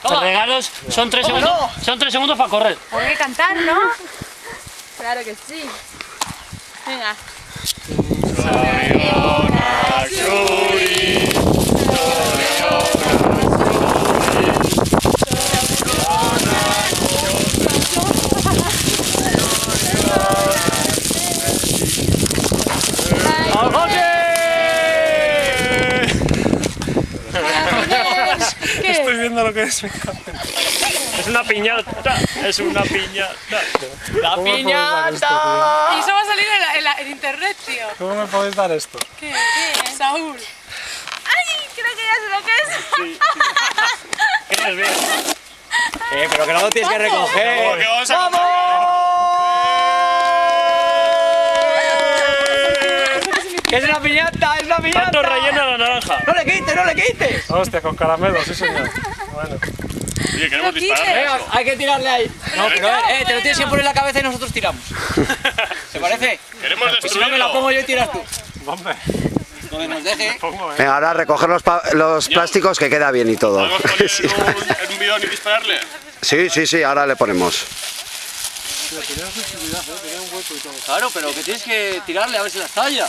Los regalos son 3 segundos. Son 3 segundos para correr. Hay que cantar, ¿no? Claro que sí. Venga. Estoy viendo lo que es, me encanta. Es una piñata. Es una piñata. ¡La piñata! Y eso va a salir en internet, tío. ¿Cómo me podéis dar esto? ¿Qué? Saúl. ¡Ay! Creo que ya sé lo que es. ¿Quieres ver? Pero que no lo tienes que recoger. Que vamos a ¡Que es una piñata! ¡Es una piñata! Tanto relleno a la naranja. ¡No le quites, no le quites! Hostia, con caramelo, sí señor. Bueno. Oye, queremos disparar. Venga, hay que tirarle ahí. No, pero te lo tienes que poner en la cabeza y nosotros tiramos. ¿Te parece? Queremos Si no me la pongo destruirlo. yo y tiras tú. Hombre, Donde nos deje. pongo, Venga, ahora recoger los plásticos que queda bien y todo. ¿Podemos poner Sí. en un bidón y dispararle? Sí, ahora le ponemos. Claro, pero que tienes que tirarle a ver si la estalla.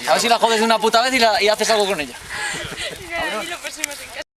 A ver si la jodes de una puta vez y haces algo con ella. Y lo pusimos en casa.